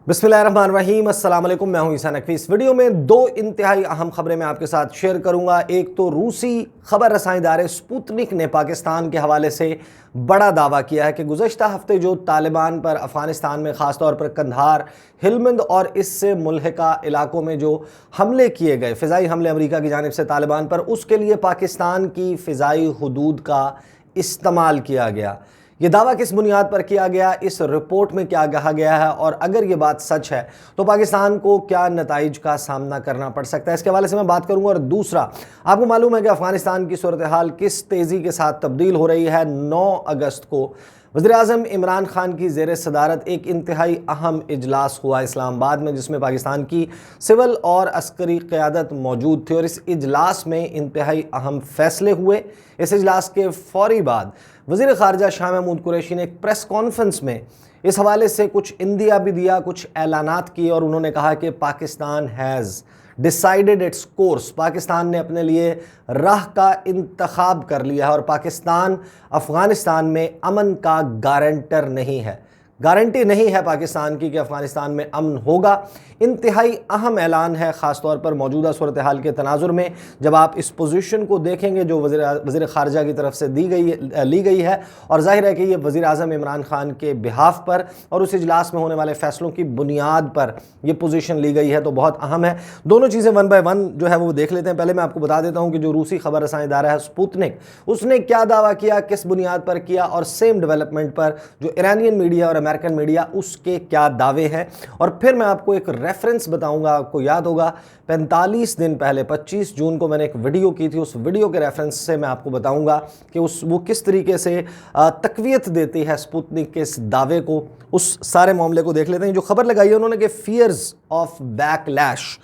बिस्मिल्लाहिर्रहमानिर्रहीम, अस्सलाम वालेकुम। मैं हूं ईसा नकवी। इस वीडियो में दो इंतहाई अहम खबरें मैं आपके साथ शेयर करूंगा। एक तो रूसी खबर रसाई इदारे स्पुतनिक ने पाकिस्तान के हवाले से बड़ा दावा किया है कि गुज़श्ता हफ्ते जो तालिबान पर अफ़गानिस्तान में ख़ास तौर पर कंधार, हिलमंद और इससे मुल्हिका इलाकों में जो हमले किए गए, फ़िज़ाई हमले अमरीका की जानिब से तालिबान पर, उसके लिए पाकिस्तान की फ़िज़ाई हुदूद का इस्तेमाल किया गया। ये दावा किस बुनियाद पर किया गया, इस रिपोर्ट में क्या कहा गया है और अगर ये बात सच है तो पाकिस्तान को क्या नताइज का सामना करना पड़ सकता है, इसके हवाले से मैं बात करूंगा। और दूसरा, आपको मालूम है कि अफगानिस्तान की सूरत हाल किस तेज़ी के साथ तब्दील हो रही है। 9 अगस्त को वज़ीर-ए-आज़म इमरान खान की ज़ेर सदारत एक इंतहाई अहम इजलास हुआ इस्लामाबाद में, जिसमें पाकिस्तान की सिविल और अस्करी क़यादत मौजूद थी और इस इजलास में इंतहाई अहम फ़ैसले हुए। इस इजलास के फ़ौरी बाद वज़ीर ख़ारजा शाह महमूद कुरैशी ने एक प्रेस कॉन्फ्रेंस में इस हवाले से कुछ इंदिया भी दिया, कुछ ऐलानात किए और उन्होंने कहा कि Pakistan has decided its course, Pakistan ने अपने लिए राह का इंतखाब कर लिया है और पाकिस्तान अफ़गानिस्तान में अमन का गारंटर नहीं है, गारंटी नहीं है पाकिस्तान की कि अफ़गानिस्तान में अमन होगा। इंतहाई अहम ऐलान है, ख़ास तौर पर मौजूदा सूरत हाल के तनाजुर में। जब आप इस पोजीशन को देखेंगे जो वज़ीर ख़ारजा की तरफ से ली गई है, और ज़ाहिर है कि ये वज़ीर-ए-आज़म इमरान खान के बिहाफ पर और उस इजलास में होने वाले फ़ैसलों की बुनियाद पर यह पोजीशन ली गई है, तो बहुत अहम है। दोनों चीज़ें वन बाय वन जो है वो देख लेते हैं। पहले मैं आपको बता देता हूँ कि जो रूसी खबर रसाई इदारा है स्पुतनिक, उसने क्या दावा किया, किस बुनियाद पर किया, और सेम डेवलपमेंट पर जो ईरानियन मीडिया और अमेरिकन मीडिया उसके क्या दावे हैं। और फिर मैं आपको एक रेफरेंस बताऊंगा। आपको याद होगा 45 दिन पहले 25 जून को मैंने एक वीडियो की थी, उस वीडियो के रेफरेंस से मैं आपको बताऊंगा कि वो किस तरीके से तकवीयत देती है स्पुतनिक के इस दावे को। उस सारे मामले को देख लेते हैं। जो खबर लगाई है उन्होंने कि fears of backlash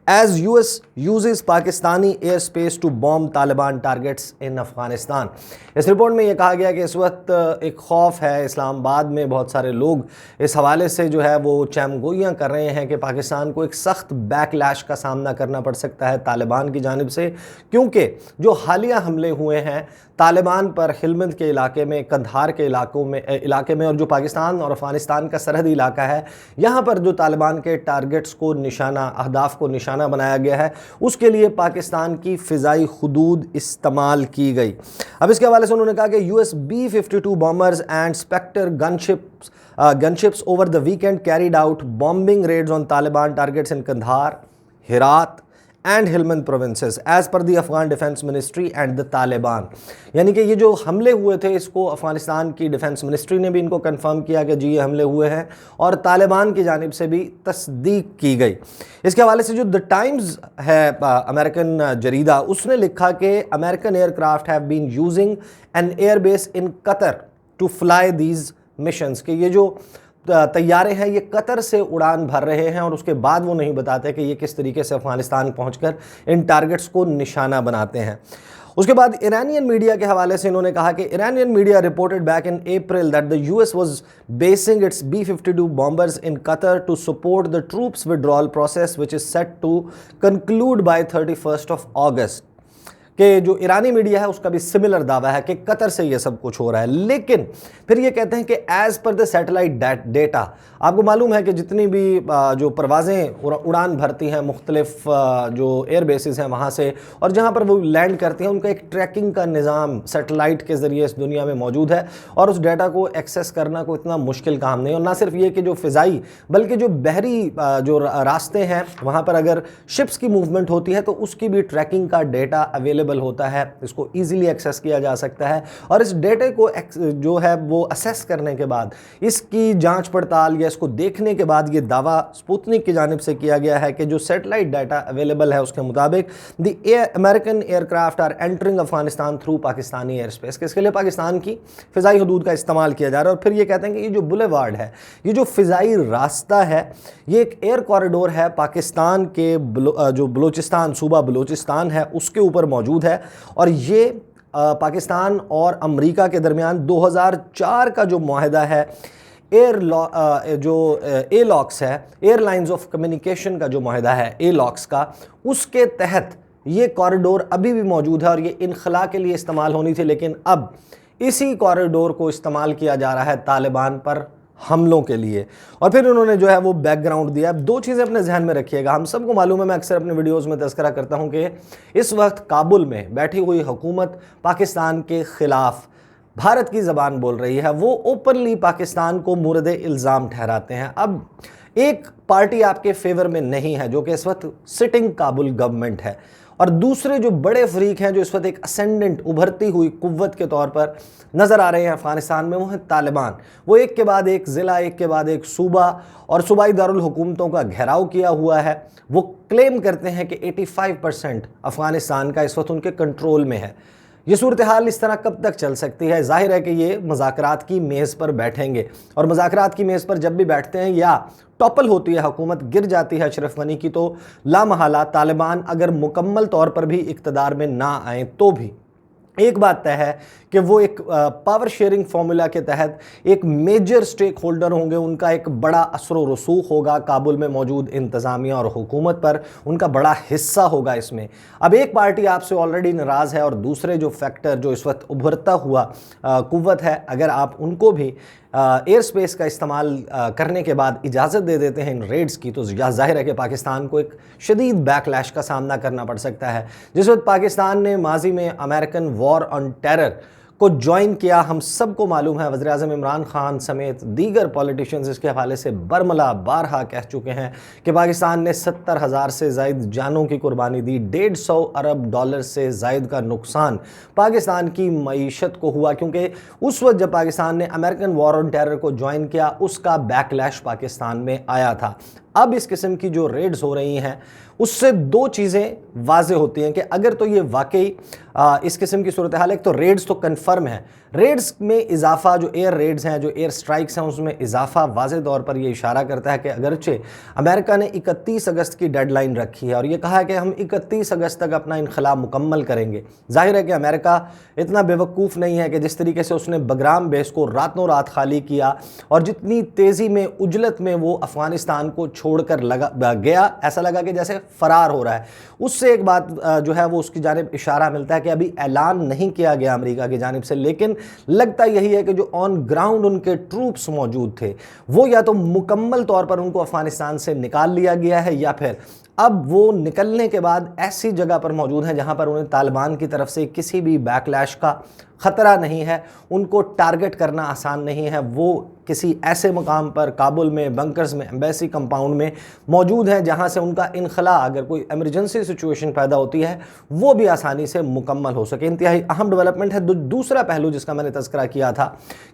as US uses Pakistani air space to bomb Taliban targets in Afghanistan. इस रिपोर्ट में यह कहा गया कि इस वक्त एक खौफ है इस्लामाबाद में। बहुत सारे लोग इस हवाले से जो है वो चैमगोइयाँ कर रहे हैं कि पाकिस्तान को एक सख्त बैकलैश का सामना करना पड़ सकता है तालिबान की जानिब से, क्योंकि जो हालिया हमले हुए हैं तालिबान पर हिलमंद के इलाके में, कंधार के इलाके में और जो पाकिस्तान और अफ़गानिस्तान का सरहदी इलाका है, यहाँ पर जो तालिबान के टारगेट्स को निशाना, अहदाफ को निशाना बनाया गया है, उसके लिए पाकिस्तान की फ़िज़ाई हुदूद इस्तेमाल की गई। अब इसके हवाले से उन्होंने कहा कि US B-52 bombers and spectre gunships over the weekend carried out bombing raids on Taliban targets in Kandahar, Herat and Helmand provinces as per the Afghan defence ministry and the Taliban. यानी कि ये जो हमले हुए थे इसको अफगानिस्तान की डिफेंस मिनिस्ट्री ने भी इनको कंफर्म किया कि जी ये हमले हुए हैं और तालिबान की जानिब से भी तस्दीक की गई। इसके हवाले से जो द टाइम्स है अमेरिकन जरीदा, उसने लिखा कि American aircraft have been using an airbase in Qatar to fly these missions, कि ये जो तैयारे हैं ये कतर से उड़ान भर रहे हैं और उसके बाद वो नहीं बताते कि ये किस तरीके से अफगानिस्तान पहुंचकर इन टारगेट्स को निशाना बनाते हैं। उसके बाद ईरानियन मीडिया के हवाले से इन्होंने कहा कि Iranian media reported back in April that the US was basing its B-52 bombers in Qatar to support the troops withdrawal process which is set to conclude by 31 अगस्त। कि जो ईरानी मीडिया है उसका भी सिमिलर दावा है कि कतर से ये सब कुछ हो रहा है, लेकिन फिर ये कहते हैं कि as per the satellite data, आपको मालूम है कि जितनी भी जो परवाज़ें उड़ान भरती हैं मुख्तलिफ जो एयर बेसिस हैं वहाँ से, और जहाँ पर वो लैंड करती हैं, उनका एक ट्रैकिंग का निज़ाम सैटेलाइट के ज़रिए इस दुनिया में मौजूद है और उस डेटा को एक्सेस करना कोई इतना मुश्किल काम नहीं। और ना सिर्फ ये कि जो फ़िज़ाई बल्कि जो बहरी जो रास्ते हैं वहाँ पर अगर शिप्स की मूवमेंट होती है तो उसकी भी ट्रैकिंग का डेटा अवेलेबल होता है, इसको इजीली एक्सेस किया जा सकता है। और इस डेटे को जो है वो असेस करने के बाद, इसकी जांच पड़ताल या इसको देखने के बाद ये दावा स्पुतनिक की जानिब से किया गया है कि जो सैटेलाइट डाटा अवेलेबल है उसके मुताबिक the American aircraft are entering Afghanistan through Pakistani air space, कि इसके लिए पाकिस्तान की फ़िज़ाई हदूद का इस्तेमाल किया जा रहा है। और फिर ये कहते हैं कि ये जो बुलेवार्ड है, ये जो फ़िज़ाई रास्ता है, ये एक एयर कॉरिडोर है पाकिस्तान के जो बलूचिस्तान, सूबा बलूचिस्तान है उसके ऊपर मौजूद है। और ये पाकिस्तान और अमेरिका के दरमियान 2004 का जो मुआहदा है जो एलॉक्स है, एयरलाइंस ऑफ कम्युनिकेशन का जो मुआहदा है एलॉक्स का, उसके तहत ये कॉरिडोर अभी भी मौजूद है और ये इनखला के लिए इस्तेमाल होनी थी, लेकिन अब इसी कॉरिडोर को इस्तेमाल किया जा रहा है तालिबान पर हमलों के लिए। और फिर उन्होंने जो है वो बैकग्राउंड दिया। अब दो चीज़ें अपने जहन में रखिएगा, हम सबको मालूम है, मैं अक्सर अपने वीडियोस में तज़किरा करता हूं कि इस वक्त काबुल में बैठी हुई हुकूमत पाकिस्तान के ख़िलाफ़ भारत की ज़बान बोल रही है, वो ओपनली पाकिस्तान को मुर्द इल्ज़ाम ठहराते हैं। अब एक पार्टी आपके फेवर में नहीं है जो कि इस वक्त सिटिंग काबुल गवर्नमेंट है, और दूसरे जो बड़े फरीक हैं जो इस वक्त एक असेंडेंट उभरती हुई कुव्वत के तौर पर नज़र आ रहे हैं अफ़गानिस्तान में, वो है तालिबान। वो एक के बाद एक ज़िला, एक के बाद एक सूबा और सूबाई दारुल हुकूमतों का घेराव किया हुआ है। वो क्लेम करते हैं कि 85% अफ़गानिस्तान का इस वक्त उनके कंट्रोल में है। ये सूरत हाल इस तरह कब तक चल सकती है? जाहिर है कि ये मुज़ाकरात की मेज़ पर बैठेंगे, और मुज़ाकरात की मेज़ पर जब भी बैठते हैं या टॉपल होती है हुकूमत, गिर जाती है अशरफ गनी की, तो लामहला तालिबान अगर मुकम्मल तौर पर भी इक़्तिदार में ना आए तो भी एक बात तय है कि वो एक पावर शेयरिंग फार्मूला के तहत एक मेजर स्टेक होल्डर होंगे। उनका एक बड़ा असर व रसूख होगा काबुल में मौजूद इंतज़ामिया और हुकूमत पर, उनका बड़ा हिस्सा होगा इसमें। अब एक पार्टी आपसे ऑलरेडी नाराज़ है और दूसरे जो फैक्टर जो इस वक्त उभरता हुआ कुव्वत है, अगर आप उनको भी एयर स्पेस का इस्तेमाल करने के बाद इजाज़त दे देते हैं इन रेड्स की, तो ज़ाहिर है कि पाकिस्तान को एक शदीद बैकलैश का सामना करना पड़ सकता है। जिस वक्त पाकिस्तान ने माजी में अमेरिकन वॉर ऑन टेरर को ज्वाइन किया, हम सबको मालूम है, वज़ीर-ए-आज़म इमरान खान समेत दीगर पॉलिटिशियंस इसके हवाले से बरमला बारहा कह चुके हैं कि पाकिस्तान ने 70,000 से ज़ायद जानों की कुर्बानी दी, $150 अरब से ज़ायद का नुकसान पाकिस्तान की मईशत को हुआ, क्योंकि उस वक्त जब पाकिस्तान ने अमेरिकन वॉर ऑन टेरर को ज्वाइन किया उसका बैकलैश पाकिस्तान में आया था। अब इस किस्म की जो रेड्स हो रही हैं उससे दो चीज़ें वाज़े होती हैं कि अगर तो ये वाकई इस किस्म की सूरत हाल है, तो रेड्स तो कन्फर्म है, रेड्स में इजाफा, जो एयर रेड्स हैं, जो एयर स्ट्राइक्स हैं, उसमें इजाफा वाज़े तौर पर ये इशारा करता है कि अगरचे अमेरिका ने 31 अगस्त की डेडलाइन रखी है और ये कहा है कि हम 31 अगस्त तक अपना इनखला मुकम्मल करेंगे। जाहिर है कि अमेरिका इतना बेवकूफ़ नहीं है कि जिस तरीके से उसने बगराम बेस को रातों रात खाली किया और जितनी तेज़ी में उजलत में वो अफ़गानिस्तान को छोड़कर गया, ऐसा लगा कि जैसे फ़रार हो रहा है। उससे एक बात जो है वो उसकी जानिब इशारा मिलता है कि अभी ऐलान नहीं किया गया अमेरिका की जानिब से, लेकिन लगता यही है कि जो ऑन ग्राउंड उनके ट्रूप्स मौजूद थे वो या तो मुकम्मल तौर पर उनको अफ़गानिस्तान से निकाल लिया गया है या फिर अब वो निकलने के बाद ऐसी जगह पर मौजूद हैं जहां पर उन्हें तालिबान की तरफ से किसी भी बैकलैश का ख़तरा नहीं है, उनको टारगेट करना आसान नहीं है। वो किसी ऐसे मकाम पर काबुल में, बंकर्स में, एम्बेसी कंपाउंड में मौजूद हैं जहां से उनका इनखला, अगर कोई एमरजेंसी सिचुएशन पैदा होती है, वो भी आसानी से मुकम्मल हो सके। इंतहाई अहम डेवलपमेंट है। दूसरा पहलू जिसका मैंने तज़किरा किया था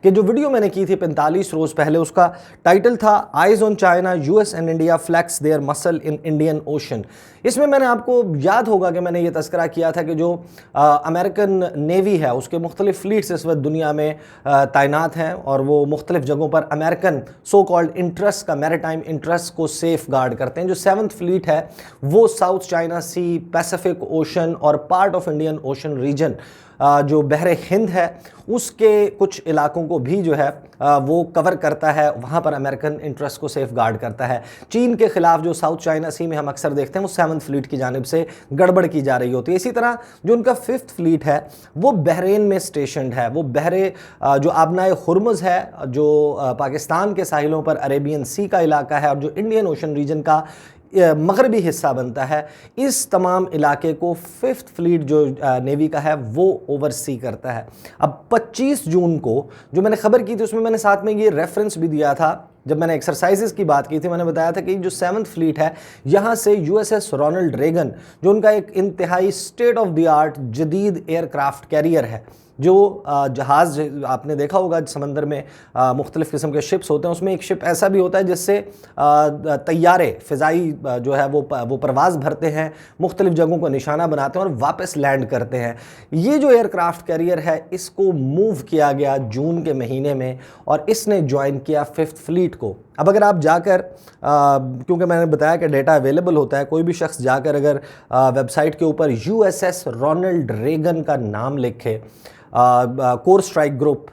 कि जो वीडियो मैंने की थी 45 रोज़ पहले, उसका टाइटल था eyes on China, US and India flex their muscle in Indian Ocean. इसमें मैंने आपको याद होगा कि मैंने ये तज़किरा किया था कि जो अमेरिकन नेवी है उसके मुख्तलिफ फ्लीट्स इस वक्त दुनिया में तैनात हैं और वो मुख्तलिफ जगहों पर अमेरिकन सो कॉल्ड इंटरेस्ट का, मैरीटाइम इंटरेस्ट को सेफ गार्ड करते हैं। जो 7th फ्लीट है वो South China Sea, Pacific Ocean और part of Indian Ocean region जो बहरे हिंद है उसके कुछ इलाकों को भी जो है वो कवर करता है, वहाँ पर अमेरिकन इंटरेस्ट को सेफ गार्ड करता है। चीन के ख़िलाफ़ जो साउथ चाइना सी में हम अक्सर देखते हैं वो 7th फ्लीट की जानिब से गड़बड़ की जा रही होती है। इसी तरह जो उनका 5th फ्लीट है वो बहरेन में स्टेशनड है। वो बहरे जो आबनाए हुर्मुज़ है, जो पाकिस्तान के साहिलों पर अरेबियन सी का इलाका है और जो इंडियन ओशन रीजन का मगरबी हिस्सा बनता है, इस तमाम इलाके को 5th फ्लीट जो नेवी का है वो ओवरसी करता है। अब 25 जून को जो मैंने खबर की थी उसमें मैंने साथ में ये रेफरेंस भी दिया था, जब मैंने एक्सरसाइजेस की बात की थी मैंने बताया था कि जो 7th फ्लीट है यहाँ से USS रोनाल्ड रेगन, जो उनका एक इंतहाई स्टेट ऑफ द आर्ट जदीद एयरक्राफ्ट कैरियर है, जो जहाज़ आपने देखा होगा समंदर में मुख्तलिफ़ किस्म के शिप्स होते हैं, उसमें एक शिप ऐसा भी होता है जिससे तैयारे फ़िज़ाई जो है वो परवाज़ भरते हैं, मुख्तलिफ़ जगहों को निशाना बनाते हैं और वापस लैंड करते हैं। ये जो एयरक्राफ्ट कैरियर है इसको मूव किया गया जून के महीने में और इसने ज्वाइन किया 5th फ्लीट को। अब अगर आप जाकर क्योंकि मैंने बताया कि डेटा अवेलेबल होता है, कोई भी शख्स जाकर अगर वेबसाइट के ऊपर USS रोनाल्ड रेगन का नाम लिखे, कोर स्ट्राइक ग्रुप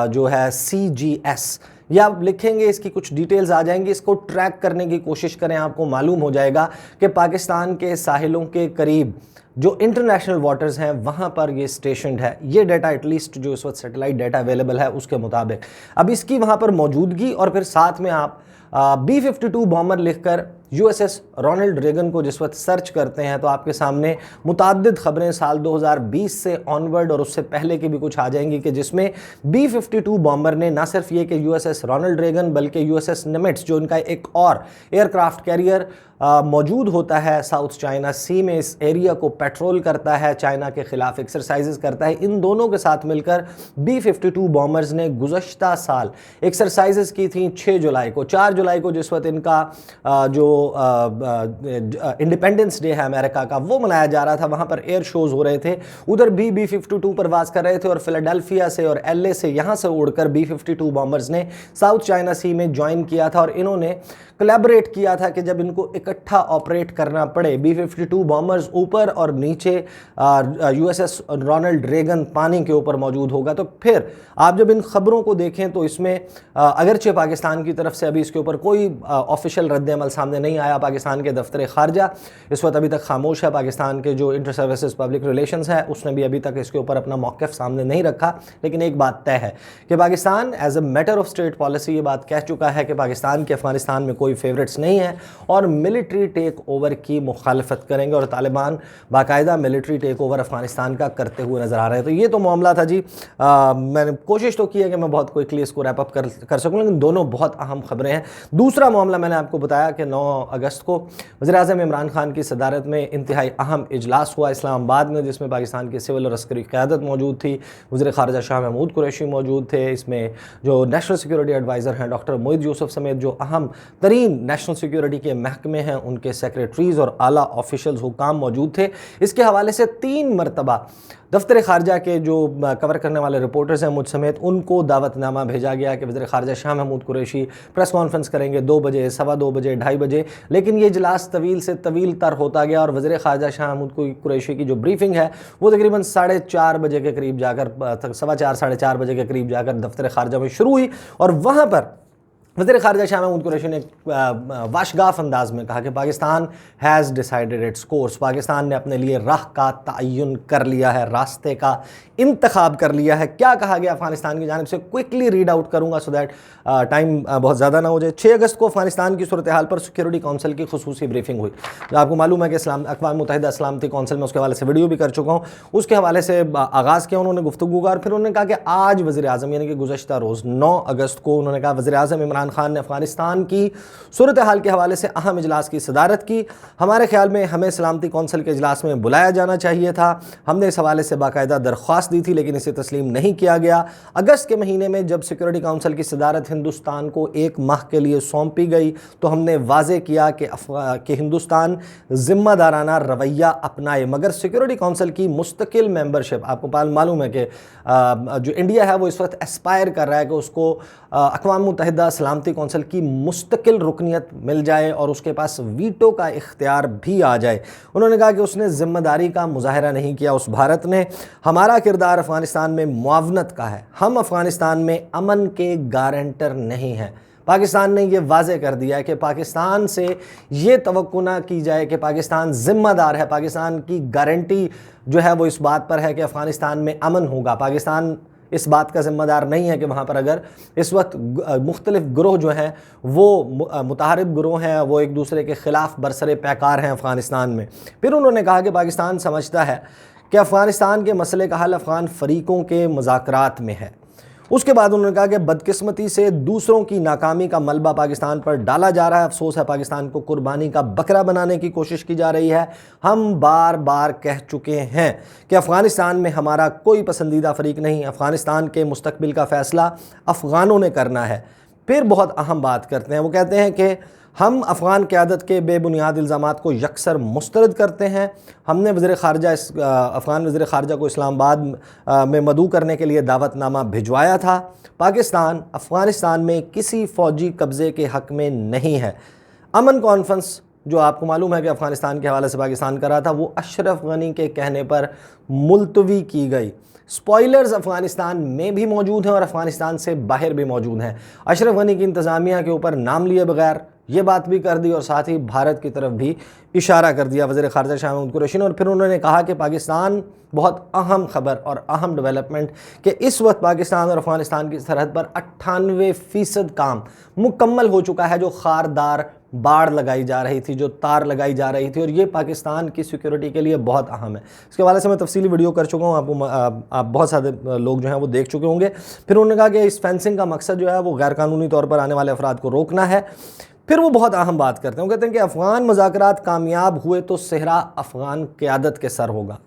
जो है CGS, या आप लिखेंगे इसकी कुछ डिटेल्स आ जाएंगी, इसको ट्रैक करने की कोशिश करें, आपको मालूम हो जाएगा कि पाकिस्तान के साहिलों के करीब जो इंटरनेशनल वाटर्स हैं वहाँ पर ये स्टेशनड है। ये डाटा एटलीस्ट जो इस वक्त सैटेलाइट डाटा अवेलेबल है उसके मुताबिक। अब इसकी वहाँ पर मौजूदगी और फिर साथ में आप B-52 बॉम्बर लिखकर USS रोनाल्ड रेगन को जिस वक्त सर्च करते हैं तो आपके सामने मुताद्दिद खबरें साल 2020 से ऑनवर्ड और उससे पहले की भी कुछ आ जाएंगी कि जिसमें B-52 बॉम्बर ने ना सिर्फ ये कि USS रोनाल्ड रेगन बल्कि USS निमिट्ज जो इनका एक और एयरक्राफ्ट कैरियर मौजूद होता है साउथ चाइना सी में, इस एरिया को पेट्रोल करता है, चाइना के खिलाफ एक्सरसाइजेस करता है। इन दोनों के साथ मिलकर B-52 बॉम्बर्स ने गुज़श्ता साल एक्सरसाइजेस की थी 6 जुलाई को। 4 जुलाई को जिस वक्त इनका जो इंडिपेंडेंस डे है अमेरिका का वो मनाया जा रहा था, वहाँ पर एयर शोज़ हो रहे थे, उधर भी B-52 परवाज़ कर रहे थे और फिलाडेल्फिया से और LA से यहाँ से उड़कर B-52 बॉम्बर्स ने साउथ चाइना सी में ज्वाइन किया था और इन्होंने कोलैबोरेट किया था कि जब इनको इकट्ठा ऑपरेट करना पड़े, B-52 बॉम्बर्स ऊपर और नीचे USS रोनाल्ड रेगन पानी के ऊपर मौजूद होगा। तो फिर आप जब इन खबरों को देखें तो इसमें अगरचे पाकिस्तान की तरफ से अभी इसके ऊपर कोई ऑफिशियल रद्द-ए-अमल सामने नहीं आया। पाकिस्तान के दफ्तर खारजा इस वक्त अभी तक खामोश है। पाकिस्तान के जो इंटर सर्विसेज पब्लिक रिलेशंस है उसने भी अभी तक इसके ऊपर अपना मौक़िफ़ सामने नहीं रखा। लेकिन एक बात तय है कि Pakistan as a matter of state policy ये बात कह चुका है कि पाकिस्तान के अफगानिस्तान में कोई फेवरेट्स नहीं है और मिलिट्री टेक ओवर की मुखालफत करेंगे और तालिबान बाकायदा मिलिट्री टेक ओवर अफगानिस्तान का करते हुए नजर आ रहे हैं। तो ये तो मामला था जी। मैंने कोशिश तो की है कि मैं बहुत क्विकली इसको रैप अप कर सकूँ, लेकिन दोनों बहुत अहम खबरें हैं। दूसरा मामला मैंने आपको बताया कि 9 अगस्त को वज़ीर-ए-आज़म इमरान खान की सदारत में इंतहाई अहम इजलास हुआ इस्लामाबाद में, जिसमें पाकिस्तान की सिविल और अस्करी क़यादत मौजूद थी। वज़ीर ख़ारिजा शाह महमूद कुरैशी मौजूद थे। इसमें जो नेशनल सिक्योरिटी एडवाइज़र हैं डॉक्टर मोईद यूसुफ समेत जो अहम तरीन नेशनल सिक्योरिटी के महकमे हैं उनके सेक्रेटरीज और आला ऑफिशियल्स हुकाम मौजूद थे। इसके हवाले से 3 मरतबा दफ्तर खारजा के जो कवर करने वाले रिपोर्टर्स हैं मुझ समेत उनको दावतनामा भेजा गया कि वज़ीर ख़ारिजा शाह महमूद कुरैशी प्रेस कॉन्फ्रेंस करेंगे 2 बजे, 2:15 बजे, 2:30 बजे। लेकिन ये इजलास तवील से तवील तर होता गया और वज़ीर ख़ारिजा शाह महमूद कुरैशी की जो ब्रीफिंग है वो तकरीबन 4:30 बजे के करीब जाकर 4:15 साढ़े 4 बजे के करीब जाकर दफ्तर खारजा में शुरू हुई और वहाँ पर वज़ीर ख़ारिजा शाह महमूद कुरैशी ने वाशगाफ अंदाज में कहा कि Pakistan has decided its course. Pakistan ने अपने लिए राह का तयन कर लिया है, रास्ते का इंतखाब कर लिया है। क्या कहा गया अफ़गानिस्तान की जानिब से क्विकली रीड आउट करूँगा सो दैट टाइम बहुत ज़्यादा ना हो जाए। 6 अगस्त को अफ़गानिस्तान की सूरत हाल पर सिक्योरिटी काउंसिल की खुसूसी ब्रीफिंग हुई। आपको मालूम है कि अक़वाम मुत्तहिदा सलामती कौंसिल में उसके हवाले से वीडियो भी कर चुका हूँ। उसके हवाले से आगाज़ किया उन्होंने गुफ्तगू का और फिर उन्होंने कहा कि आज वज़ीर-ए-आज़म यानी कि गुज़श्ता रोज़ 9 अगस्त को उन्होंने कहा वज़ीर-ए-आज़म इमरान खान ने अफ़गानिस्तान की सूरत हाल के हवाले से अहम इजलास की सदारत की। हमारे ख्याल में हमें सलामती कौंसिल के इजलास में बुलाया जाना चाहिए था। हमने इस हवाले से बाकायदा दरख्वास्त दी थी लेकिन इसे तस्लीम नहीं किया गया। अगस्त के महीने में जब सिक्योरिटी काउंसिल की सदारत हिंदुस्तान को 1 माह के लिए सौंपी गई तो हमने वाज़े किया कि हिंदुस्तान ज़िम्मेदाराना रवैया अपनाए, मगर सिक्योरिटी काउंसिल की मुस्तकिल मेंबरशिप, आपको मालूम है कि जो इंडिया है वो इस वक्त एस्पायर कर रहा है कि उसको अक़वाम मुत्तहिदा सलामती कौंसिल की मुस्तकिल रुकनियत मिल जाए और उसके पास वीटो का इख्तियार भी आ जाए। उन्होंने कहा कि उसने ज़िम्मेदारी का मुज़ाहरा नहीं किया उस भारत ने। हमारा किरदार अफ़गानिस्तान में मुआवनत का है, हम अफ़गानिस्तान में अमन के गारंटर नहीं हैं। पाकिस्तान ने यह वाज़े कर दिया है कि पाकिस्तान से ये तवक्को ना की जाए कि पाकिस्तान ज़िम्मेदार है। पाकिस्तान की गारंटी जो है वो इस बात पर है कि अफ़गानिस्तान में अमन होगा। पाकिस्तान इस बात का ज़िम्मेदार नहीं है कि वहाँ पर अगर इस वक्त मुख्तलिफ ग्रोह जो हैं वो मुताहरिब ग्रोह हैं, वो एक दूसरे के ख़िलाफ़ बरसरे पैकार हैं अफ़गानिस्तान में। फिर उन्होंने कहा कि पाकिस्तान समझता है कि अफ़गानिस्तान के मसले का हल अफ़गान फ़रीक़ों के मुज़ाकरात में है। उसके बाद उन्होंने कहा कि बदकिस्मती से दूसरों की नाकामी का मलबा पाकिस्तान पर डाला जा रहा है। अफसोस है पाकिस्तान को कुर्बानी का बकरा बनाने की कोशिश की जा रही है। हम बार बार कह चुके हैं कि अफ़गानिस्तान में हमारा कोई पसंदीदा फ़रीक नहीं, अफ़गानिस्तान के मुस्तकबिल का फ़ैसला अफ़गानों ने करना है। फिर बहुत अहम बात करते हैं, वो कहते हैं कि हम अफ़गान क़यादत के बेबुनियाद इल्ज़ामात को यकसर मुस्तरद करते हैं। हमने अफ़गान वज़ीर ख़ारिजा को इस्लामाबाद में मदऊ करने के लिए दावतनामा भिजवाया था। पाकिस्तान अफ़गानिस्तान में किसी फ़ौजी कब्ज़े के हक़ में नहीं है। अमन कॉन्फ्रेंस जो आपको मालूम है कि अफ़गानिस्तान के हवाले से पाकिस्तान कर रहा था, वो अशरफ गनी के कहने पर मुलतवी की गई। स्पॉयलर्स अफगानिस्तान में भी मौजूद हैं और अफगानिस्तान से बाहर भी मौजूद हैं। अशरफ गनी की इंतज़ामिया के ऊपर नाम लिए बगैर ये बात भी कर दी और साथ ही भारत की तरफ भी इशारा कर दिया वज़ीर ख़ारिजा शाह महमूद कुरैशी ने। और फिर उन्होंने कहा कि पाकिस्तान बहुत अहम खबर और अहम डेवलपमेंट कि इस वक्त पाकिस्तान और अफ़गानिस्तान की सरहद पर 98% काम मुकम्मल हो चुका है, जो खारदार बाड़ लगाई जा रही थी, जो तार लगाई जा रही थी, और ये पाकिस्तान की सिक्योरिटी के लिए बहुत अहम है। इसके हवाले से मैं तफसीली वीडियो कर चुका हूँ, आप बहुत सारे लोग जो हैं वो देख चुके होंगे। फिर उन्होंने कहा कि इस फेंसिंग का मकसद जो है वो गैर कानूनी तौर पर आने वाले अफराद को रोकना है। फिर वो बहुत अहम बात करते हैं, वो कहते हैं कि अफ़गान मुज़ाकरात कामयाब हुए तो सेहरा अफ़गान क़यादत के सर होगा,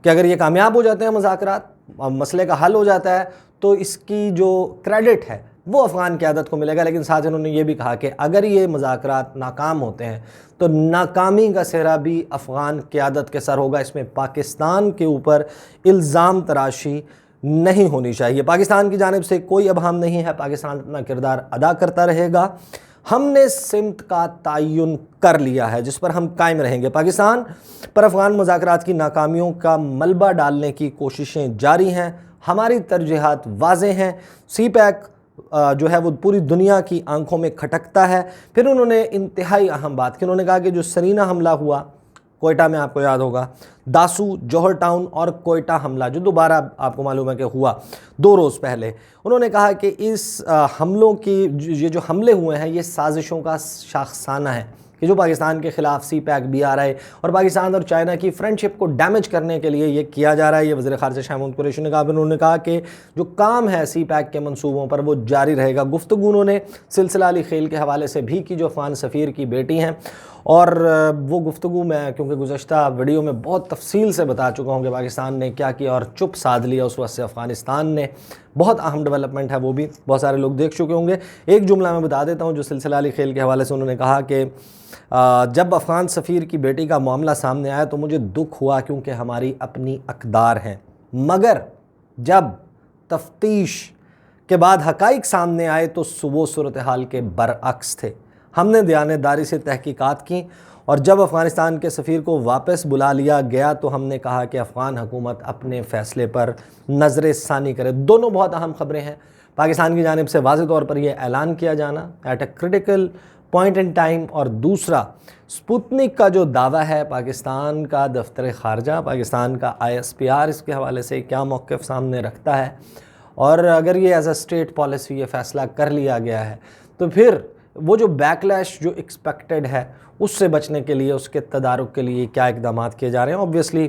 कि अगर ये कामयाब हो जाते हैं मुज़ाकरात, मसले का हल हो जाता है, तो इसकी जो क्रेडिट है वो अफ़गान क़यादत को मिलेगा। लेकिन साथ उन्होंने ये भी कहा कि अगर ये मुज़ाकरात नाकाम होते हैं तो नाकामी का सेहरा भी अफ़गान क़यादत के सर होगा। इसमें पाकिस्तान के ऊपर इल्ज़ाम तराशी नहीं होनी चाहिए। पाकिस्तान की जानिब से कोई अभाम नहीं है, पाकिस्तान अपना किरदार अदा करता रहेगा। हमने सिमत का तयन कर लिया है जिस पर हम कायम रहेंगे। पाकिस्तान पर अफ़गान मुज़ाकरात की नाकामियों का मलबा डालने की कोशिशें जारी हैं। हमारी तरजीहात वाज़ेह हैं। CPEC जो है वो पूरी दुनिया की आंखों में खटकता है। फिर उन्होंने इंतहाई अहम बात की, उन्होंने कहा कि जो सरीना हमला हुआ कोयटा में, आपको याद होगा, दासू, जौहर टाउन और कोयटा हमला जो दोबारा आपको मालूम है कि हुआ 2 रोज़ पहले, उन्होंने कहा कि इस हमलों की ये जो हमले हुए हैं ये साजिशों का शाखसाना है कि जो पाकिस्तान के ख़िलाफ़ CPEC, BRI और पाकिस्तान और चाइना की फ्रेंडशिप को डैमेज करने के लिए ये किया जा रहा है। ये वज़ीर ख़ारिजा शाह महमूद कुरैशी ने कहा। उन्होंने कहा कि जो काम है CPEC के मंसूबों पर वो जारी रहेगा। गुफ्तगू उन्होंने सिलसिला अली खेल के हवाले से भी की, जो अफ़गान सफ़ीर की बेटी हैं, और वो गुफ्तगू मैं क्योंकि गुज़श्ता वीडियो में बहुत तफसील से बता चुका हूँ कि पाकिस्तान ने क्या किया और चुप साध लिया उस वक्त से अफ़गानिस्तान ने। बहुत अहम डेवलपमेंट है, वो भी बहुत सारे लोग देख चुके होंगे। एक जुमला मैं बता देता हूँ जो सिलसिला अली खेल के हवाले से उन्होंने कहा कि जब अफ़गान सफ़ीर की बेटी का मामला सामने आया तो मुझे दुख हुआ क्योंकि हमारी अपनी अक़दार हैं, मगर जब तफ्तीश के बाद हक़ाइक़ सामने आए तो वो सूरत हाल के बरअक्स थे। हमने दयानतदारी से तहकीकात की और जब अफ़गानिस्तान के सफ़ीर को वापस बुला लिया गया तो हमने कहा कि अफ़गान हुकूमत अपने फ़ैसले पर नज़र सानी करे। दोनों बहुत अहम ख़बरें हैं। पाकिस्तान की जानिब से वाज़ेह तौर पर यह ऐलान किया जाना at a critical point in time, और दूसरा स्पुतनिक का जो दावा है पाकिस्तान का दफ्तर ख़ारजा, पाकिस्तान का ISPR इसके हवाले से क्या मौक़िफ़ सामने रखता है, और अगर ये एज अ स्टेट पॉलिसी ये फ़ैसला कर लिया गया है तो फिर वो जो बैकलैश जो एक्सपेक्टेड है उससे बचने के लिए, उसके तदारुक के लिए क्या इक़दाम किए जा रहे हैं। ऑब्वियसली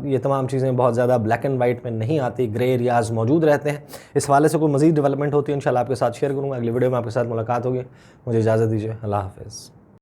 ये तमाम चीज़ें बहुत ज़्यादा ब्लैक एंड वाइट में नहीं आती, ग्रे एरियाज़ मौजूद रहते हैं। इस हवाले से कोई मज़ीद डेवलपमेंट होती है इंशाल्लाह आपके साथ शेयर करूँगा। अगली वीडियो में आपके साथ मुलाकात होगी। मुझे इजाज़त दीजिए। अल्लाह हाफ़िज़।